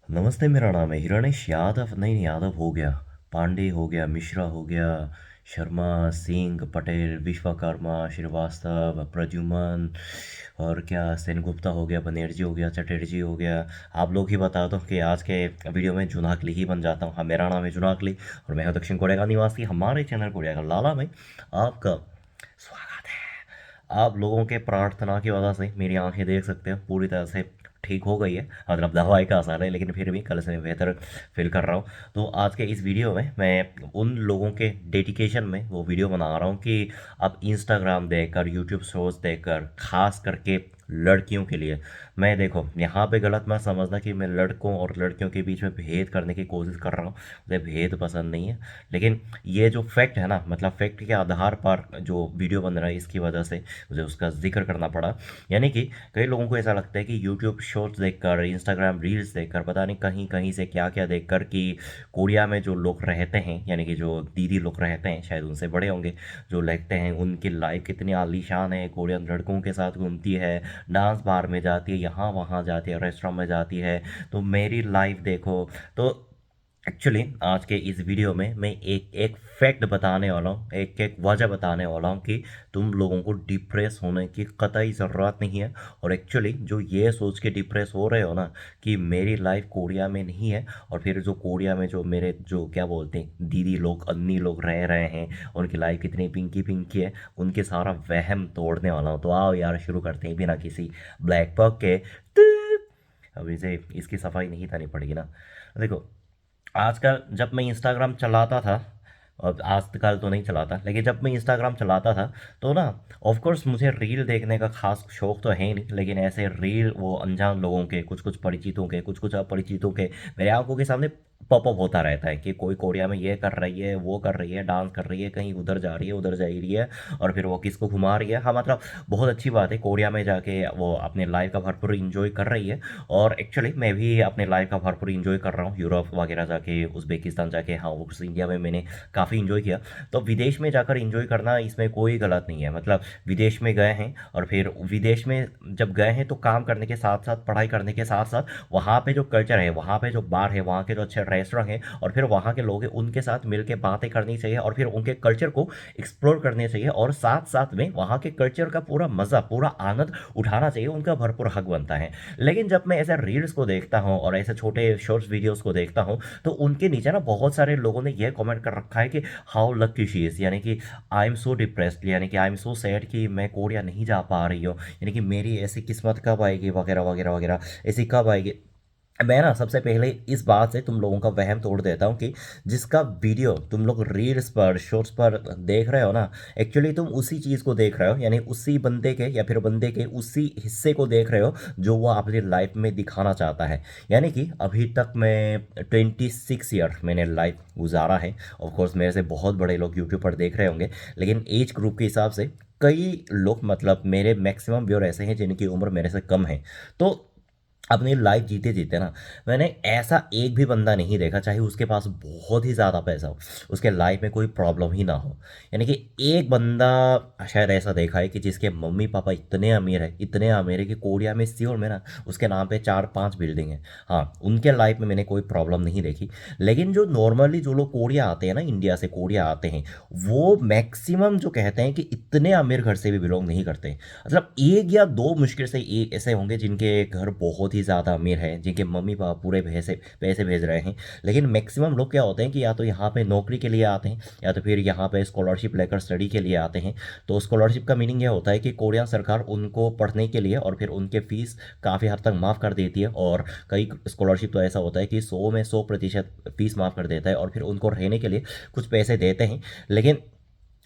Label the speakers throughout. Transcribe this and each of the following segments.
Speaker 1: नमस्ते, मेरा नाम है हिरणेश यादव। नहीं, यादव हो गया, पांडे हो गया, मिश्रा हो गया, शर्मा, सिंह, पटेल, विश्वकर्मा, श्रीवास्तव, प्रद्युमन, और क्या सेनगुप्ता हो गया, बनर्जी हो गया, चटर्जी हो गया। आप लोग ही बता दो कि आज के वीडियो में जुनाकली ही बन जाता हूँ। हाँ, मेरा नाम है जुनाकली और मैं हूँ दक्षिण कोरिया का निवासी। हमारे चैनल कोरिया का लाला में आपका स्वागत है। आप लोगों के प्रार्थना की वजह से मेरी आंखें देख सकते हो पूरी तरह से ठीक हो गई है, मतलब दवाई का असर है, लेकिन फिर भी कल से मैं बेहतर फील कर रहा हूँ। तो आज के इस वीडियो में मैं उन लोगों के डेडिकेशन में वो वीडियो बना रहा हूँ कि आप इंस्टाग्राम देखकर, यूट्यूब शोज देखकर, खास करके लड़कियों के लिए, मैं देखो यहाँ पे गलत मत समझना कि मैं लड़कों और लड़कियों के बीच में भेद करने की कोशिश कर रहा हूँ। मुझे भेद पसंद नहीं है, लेकिन ये जो फैक्ट है ना, मतलब फैक्ट के आधार पर जो वीडियो बन रहा है, इसकी वजह से मुझे उसका जिक्र करना पड़ा। यानी कि कई लोगों को ऐसा लगता है कि यूट्यूब शॉर्ट्स देखकर, इंस्टाग्राम रील्स देखकर, पता नहीं कहीं कहीं से क्या क्या देखकर कि कोरिया में जो लोग रहते हैं, यानी कि जो दीदी लोग रहते हैं, शायद उनसे बड़े होंगे, जो लगते हैं उनकी लाइफ कितनी आलीशान है, कोरियन लड़कों के साथ घूमती है, डांस बार में जाती है, यहाँ वहाँ जाती है, रेस्टोरेंट में जाती है, तो मेरी लाइफ देखो। तो एक्चुअली आज के इस वीडियो में मैं एक एक फैक्ट बताने वाला हूँ, एक एक वजह बताने वाला हूँ कि तुम लोगों को डिप्रेस होने की कतई ज़रूरत नहीं है। और एक्चुअली जो ये सोच के डिप्रेस हो रहे हो ना कि मेरी लाइफ कोरिया में नहीं है, और फिर जो कोरिया में जो मेरे जो क्या बोलते हैं दीदी लोग, अन्नी लोग रह रहे हैं, उनकी लाइफ कितनी पिंकी पिंकी है, उनके सारा वहम तोड़ने वाला हूँ। तो आओ यार, शुरू करते हैं बिना किसी ब्लैक बक के। अब इसे इसकी सफाई नहीं थानी पड़ेगी ना। देखो, आजकल जब मैं इंस्टाग्राम चलाता था, और आजकल तो नहीं चलाता, लेकिन जब मैं इंस्टाग्राम चलाता था तो ना, ऑफ कोर्स मुझे रील देखने का खास शौक तो है ही नहीं, लेकिन ऐसे रील वो अनजान लोगों के, कुछ कुछ परिचितों के, कुछ कुछ अपरिचितों के मेरे आंखों के सामने पॉपअप होता रहता है कि कोई कोरिया में ये कर रही है, वो कर रही है, डांस कर रही है, कहीं उधर जा रही है, उधर जा रही है, और फिर वो किसको घुमा रही है। हाँ, मतलब बहुत अच्छी बात है, कोरिया में जाके वो अपने लाइफ का भरपूर इंजॉय कर रही है। और एक्चुअली मैं भी अपने लाइफ का भरपूर इंजॉय कर रहा हूँ, यूरोप वगैरह जाके, उज़्बेकिस्तान जाके, हाँ उस इंडिया में मैंने काफ़ी इंजॉय किया। तो विदेश में जाकर इंजॉय करना, इसमें कोई गलत नहीं है। मतलब विदेश में गए हैं, और फिर विदेश में जब गए हैं तो काम करने के साथ साथ, पढ़ाई करने के साथ साथ, वहाँ पे जो कल्चर है, वहाँ पे जो बार है, वहाँ के जो अच्छे रेस्टोरेंट हैं, और फिर वहाँ के लोग हैं, उनके साथ मिल के बातें करनी चाहिए, और फिर उनके कल्चर को एक्सप्लोर करने चाहिए, और साथ साथ में वहाँ के कल्चर का पूरा मज़ा, पूरा आनंद उठाना चाहिए। उनका भरपूर हक बनता है। लेकिन जब मैं ऐसे रील्स को देखता हूँ और ऐसे छोटे शॉर्ट्स वीडियोस को देखता हूँ, तो उनके नीचे ना बहुत सारे लोगों ने यह कमेंट कर रखा है कि हाउ लकी शी इज़, यानी कि आई एम सो डिप्रेस्ड, यानी कि आई एम सो सैड कि मैं कोरिया नहीं जा पा रही हूँ, यानी कि मेरी ऐसी किस्मत कब आएगी, वगैरह वगैरह वगैरह, ऐसी कब आएगी। मैं ना सबसे पहले इस बात से तुम लोगों का वहम तोड़ देता हूँ कि जिसका वीडियो तुम लोग रील्स पर, शॉर्ट्स पर देख रहे हो ना, एक्चुअली तुम उसी चीज़ को देख रहे हो, यानी उसी बंदे के या फिर बंदे के उसी हिस्से को देख रहे हो जो वो अपनी लाइफ में दिखाना चाहता है। यानी कि अभी तक मैं 26 ईयर मैंने लाइफ गुजारा है। ऑफ कोर्स मेरे से बहुत बड़े लोग यूट्यूब पर देख रहे होंगे, लेकिन एज ग्रुप के हिसाब से कई लोग, मतलब मेरे मैक्सिमम व्यूअर ऐसे हैं जिनकी उम्र मेरे से कम है। तो अपनी लाइफ जीते जीते ना, मैंने ऐसा एक भी बंदा नहीं देखा, चाहे उसके पास बहुत ही ज़्यादा पैसा हो, उसके लाइफ में कोई प्रॉब्लम ही ना हो। यानी कि एक बंदा शायद ऐसा देखा है कि जिसके मम्मी पापा इतने अमीर है, इतने अमीर है कि कोरिया में, सियोल में ना, उसके नाम पे 4-5 बिल्डिंग है। हाँ, उनके लाइफ में मैंने कोई प्रॉब्लम नहीं देखी। लेकिन जो नॉर्मली जो लोग कोरिया आते हैं ना, इंडिया से कोरिया आते हैं, वो मैक्सिमम जो कहते हैं कि इतने अमीर घर से भी बिलोंग नहीं करते। मतलब एक या दो मुश्किल से एक ऐसे होंगे जिनके घर बहुत ही ज़्यादा अमीर हैं, जिनके मम्मी पापा पूरे पैसे पैसे भेज रहे हैं। लेकिन मैक्सिमम लोग क्या होते हैं कि या तो यहाँ पे नौकरी के लिए आते हैं, या तो फिर यहाँ पे स्कॉलरशिप लेकर स्टडी के लिए आते हैं। तो स्कॉलरशिप का मीनिंग यह होता है कि कोरियन सरकार उनको पढ़ने के लिए और फिर उनके फीस काफ़ी हद तक माफ़ कर देती है। और कई स्कॉलरशिप तो ऐसा होता है कि 100% फीस माफ़ कर देता है, और फिर उनको रहने के लिए कुछ पैसे देते हैं। लेकिन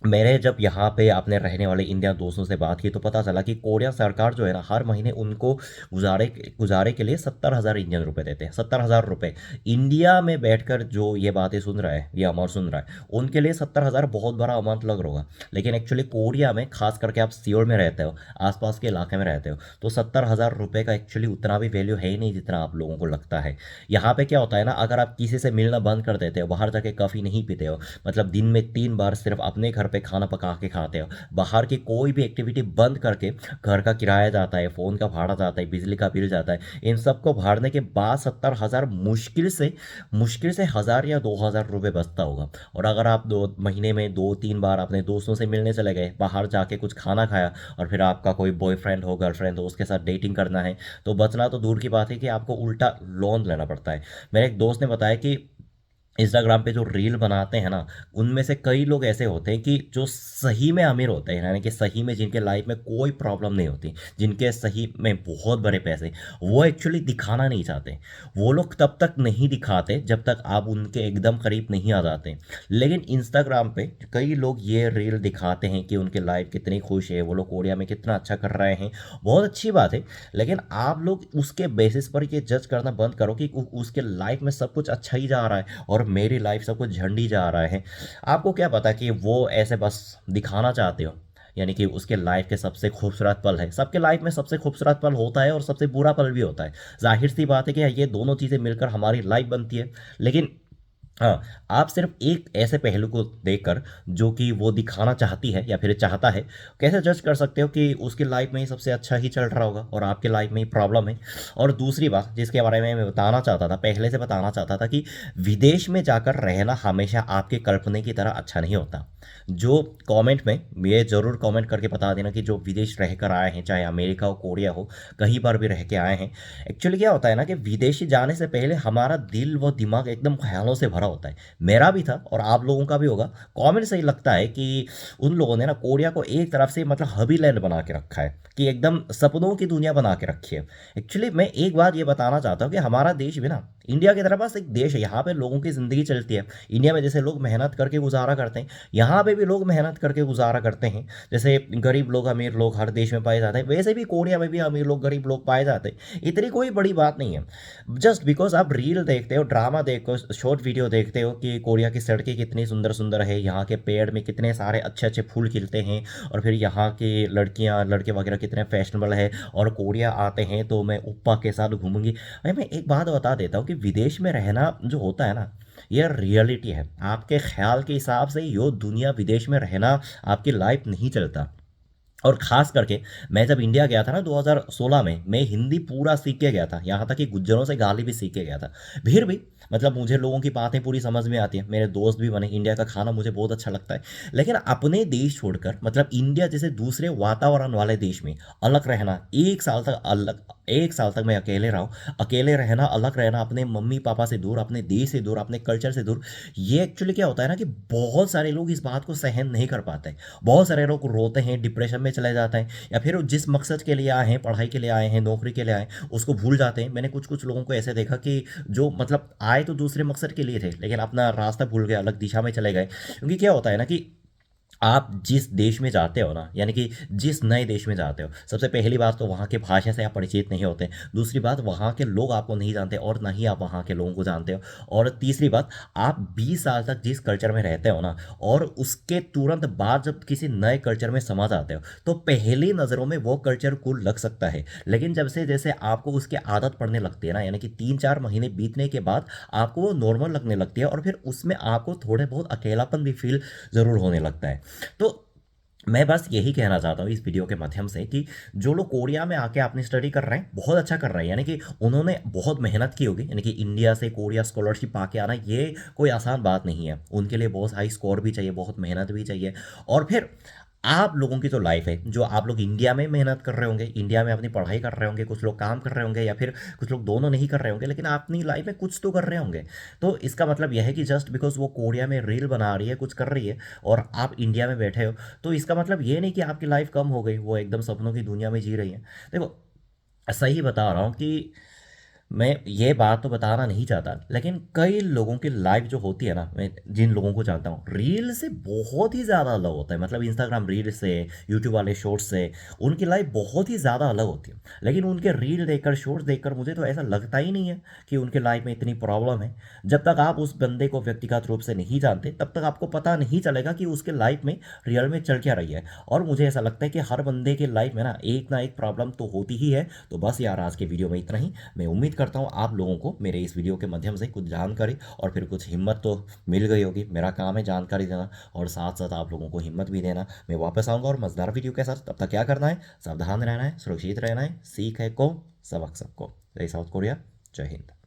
Speaker 1: मैंने जब यहाँ पे अपने रहने वाले इंडियन दोस्तों से बात की तो पता चला कि कोरिया सरकार जो है ना, हर महीने उनको गुजारे गुजारे के लिए 70,000 इंडियन रुपये देते हैं। 70,000 रुपये इंडिया में बैठकर जो ये बातें सुन रहा है, ये अमाउंट सुन रहा है, उनके लिए 70,000 बहुत बड़ा अमाउंट लग रहा होगा। लेकिन एक्चुअली कोरिया में, खास करके आप सियोल में रहते हो, आसपास के इलाके में रहते हो, तो 70,000 रुपये का एक्चुअली उतना भी वैल्यू है ही नहीं जितना आप लोगों को लगता है। यहाँ पे क्या होता है ना, अगर आप किसी से मिलना बंद कर देते हो, बाहर जाके कॉफ़ी नहीं पीते हो, मतलब दिन में 3 बार सिर्फ अपने घर पे खाना पका के खाते हो, बाहर की कोई भी एक्टिविटी बंद करके घर का किराया जाता है, फ़ोन का भाड़ा जाता है, बिजली का बिल जाता है, इन सबको भरने के बाद 70,000 मुश्किल से 1,000 या 2,000 रुपये बचता होगा। और अगर आप 2 महीने में 2-3 बार अपने दोस्तों से मिलने चले गए, बाहर जाके कुछ खाना खाया, और फिर आपका कोई बॉयफ्रेंड हो, गर्लफ्रेंड हो, उसके साथ डेटिंग करना है, तो बचना तो दूर की बात है कि आपको उल्टा लोन लेना पड़ता है। मेरे एक दोस्त ने बताया कि इंस्टाग्राम पे जो रील बनाते हैं ना, उनमें से कई लोग ऐसे होते हैं कि जो सही में अमीर होते हैं, यानी कि सही में जिनके लाइफ में कोई प्रॉब्लम नहीं होती, जिनके सही में बहुत बड़े पैसे, वो एक्चुअली दिखाना नहीं चाहते। वो लोग तब तक नहीं दिखाते जब तक आप उनके एकदम करीब नहीं आ जाते। लेकिन इंस्टाग्राम पे कई लोग ये रील दिखाते हैं कि उनके लाइफ कितनी खुश है, वो लोग कोरिया में कितना अच्छा कर रहे हैं, बहुत अच्छी बात है। लेकिन आप लोग उसके बेसिस पर ये जज करना बंद करो कि उसके लाइफ में सब कुछ अच्छा ही जा रहा है और मेरी लाइफ सब कुछ झंडी जा रहा है। आपको क्या पता कि वो ऐसे बस दिखाना चाहते हो, यानी कि उसके लाइफ के सबसे खूबसूरत पल है। सबके लाइफ में सबसे खूबसूरत पल होता है और सबसे बुरा पल भी होता है। जाहिर सी बात है कि ये दोनों चीज़ें मिलकर हमारी लाइफ बनती है। लेकिन हाँ, आप सिर्फ एक ऐसे पहलू को देखकर, जो कि वो दिखाना चाहती है या फिर चाहता है, कैसे जज कर सकते हो कि उसकी लाइफ में ही सबसे अच्छा ही चल रहा होगा और आपकी लाइफ में ही प्रॉब्लम है। और दूसरी बात जिसके बारे में मैं बताना चाहता था, पहले से बताना चाहता था, कि विदेश में जाकर रहना हमेशा आपके कल्पने की तरह अच्छा नहीं होता। जो कमेंट में ये ज़रूर कमेंट करके बता देना कि जो विदेश रह कर आए हैं, चाहे अमेरिका हो, कोरिया हो, कहीं पर भी रह के आए हैं, एक्चुअली क्या होता है ना कि विदेशी जाने से पहले हमारा दिल व दिमाग एकदम ख्यालों से भरा होता है। मेरा भी था और आप लोगों का भी होगा। कमेंट से ही लगता है कि उन लोगों ने ना कोरिया को एक तरफ से मतलब हबी लैंड बना के रखा है, कि एकदम सपनों की दुनिया बना के रखी है। एक्चुअली मैं एक बात ये बताना चाहता हूँ कि हमारा देश भी ना इंडिया की तरह बस एक देश है, यहाँ पे लोगों की ज़िंदगी चलती है। इंडिया में जैसे लोग मेहनत करके गुजारा करते हैं, यहाँ पे भी लोग मेहनत करके गुजारा करते हैं। जैसे गरीब लोग अमीर लोग हर देश में पाए जाते हैं, वैसे भी कोरिया में भी अमीर लोग गरीब लोग पाए जाते हैं। इतनी कोई बड़ी बात नहीं है। जस्ट बिकॉज आप रील देखते हो, ड्रामा देखो, शॉर्ट वीडियो देखते हो कि कोरिया की सड़कें कितनी सुंदर सुंदर है, यहाँ के पेड़ में कितने सारे अच्छे अच्छे फूल खिलते हैं, और फिर यहाँ की लड़कियाँ लड़के वगैरह कितने फैशनेबल है, और कोरिया आते हैं तो मैं उप्पा के साथ घूमूंगी। भाई मैं एक बात बता देता हूँ कि विदेश में रहना जो होता है ना, ये रियलिटी है। आपके ख्याल के हिसाब से यो दुनिया विदेश में रहना आपकी लाइफ नहीं चलता। और ख़ास करके मैं जब इंडिया गया था ना 2016 में, मैं हिंदी पूरा सीख के गया था, यहाँ तक कि गुज्जरों से गाली भी सीख के गया था। फिर भी मतलब मुझे लोगों की बातें पूरी समझ में आती हैं, मेरे दोस्त भी बने, इंडिया का खाना मुझे बहुत अच्छा लगता है। लेकिन अपने देश छोड़कर मतलब इंडिया जैसे दूसरे वातावरण वाले देश में अलग रहना, 1 साल तक अलग, 1 साल तक मैं अकेले रहा हूँ। अकेले रहना, अलग रहना, अपने मम्मी पापा से दूर, अपने देश से दूर, अपने कल्चर से दूर, ये एक्चुअली क्या होता है ना कि बहुत सारे लोग इस बात को सहन नहीं कर पाते। बहुत सारे लोग रोते हैं, डिप्रेशन में चले जाते हैं, या फिर जिस मकसद के लिए आए हैं, पढ़ाई के लिए आए हैं, नौकरी के लिए आए हैं, उसको भूल जाते हैं। मैंने कुछ कुछ लोगों को ऐसे देखा कि जो मतलब आए तो दूसरे मकसद के लिए थे, लेकिन अपना रास्ता भूल गए, अलग दिशा में चले गए। क्योंकि क्या होता है ना कि आप जिस देश में जाते हो ना, यानी कि जिस नए देश में जाते हो, सबसे पहली बात तो वहाँ की भाषा से आप परिचित नहीं होते। दूसरी बात, वहाँ के लोग आपको नहीं जानते और ना ही आप वहाँ के लोगों को जानते हो। और तीसरी बात, आप 20 साल तक जिस कल्चर में रहते हो ना, और उसके तुरंत बाद जब किसी नए कल्चर में समा जाते हो, तो पहली नज़रों में वो कल्चर कूल लग सकता है। लेकिन जब से जैसे आपको उसकी आदत पड़ने लगती है ना, यानी कि 3-4 महीने बीतने के बाद आपको वो नॉर्मल लगने लगती है, और फिर उसमें आपको थोड़े बहुत अकेलापन भी फील ज़रूर होने लगता है। तो मैं बस यही कहना चाहता हूँ इस वीडियो के माध्यम से कि जो लोग कोरिया में आके अपनी स्टडी कर रहे हैं, बहुत अच्छा कर रहे हैं, यानी कि उन्होंने बहुत मेहनत की होगी। यानी कि इंडिया से कोरिया स्कॉलरशिप आके आना ये कोई आसान बात नहीं है। उनके लिए बहुत हाई स्कोर भी चाहिए, बहुत मेहनत भी चाहिए। और फिर आप लोगों की जो लाइफ है, जो आप लोग इंडिया में मेहनत कर रहे होंगे, इंडिया में अपनी पढ़ाई कर रहे होंगे, कुछ लोग काम कर रहे होंगे, या फिर कुछ लोग दोनों नहीं कर रहे होंगे, लेकिन आप अपनी लाइफ में कुछ तो कर रहे होंगे। तो इसका मतलब यह है कि जस्ट बिकॉज वो कोरिया में रील बना रही है, कुछ कर रही है, और आप इंडिया में बैठे हो, तो इसका मतलब ये नहीं कि आपकी लाइफ कम हो गई, वो एकदम सपनों की दुनिया में जी रही है। देखो, सही बता रहा हूँ कि मैं ये बात तो बताना नहीं चाहता, लेकिन कई लोगों की लाइफ जो होती है ना, मैं जिन लोगों को जानता हूँ, रील से बहुत ही ज़्यादा अलग होता है। मतलब इंस्टाग्राम रील से, यूट्यूब वाले शॉर्ट्स से उनकी लाइफ बहुत ही ज़्यादा अलग होती है। लेकिन उनके रील देखकर, शॉर्ट्स देखकर मुझे तो ऐसा लगता ही नहीं है कि उनके लाइफ में इतनी प्रॉब्लम है। जब तक आप उस बंदे को व्यक्तिगत रूप से नहीं जानते, तब तक आपको पता नहीं चलेगा कि उसके लाइफ में रियल में चल क्या रही है। और मुझे ऐसा लगता है कि हर बंदे के लाइफ में ना एक प्रॉब्लम तो होती ही है। तो बस यार, आज के वीडियो में इतना ही। मैं उम्मीद करता हूँ आप लोगों को मेरे इस वीडियो के माध्यम से कुछ जानकारी और फिर कुछ हिम्मत तो मिल गई होगी। मेरा काम है जानकारी देना और साथ साथ आप लोगों को हिम्मत भी देना। मैं वापस आऊँगा और मज़ेदार वीडियो के साथ। तब तक क्या करना है, सावधान रहना है, सुरक्षित रहना है, सीख है को सबक सबको। जय साउथ कोरिया, जय हिंद।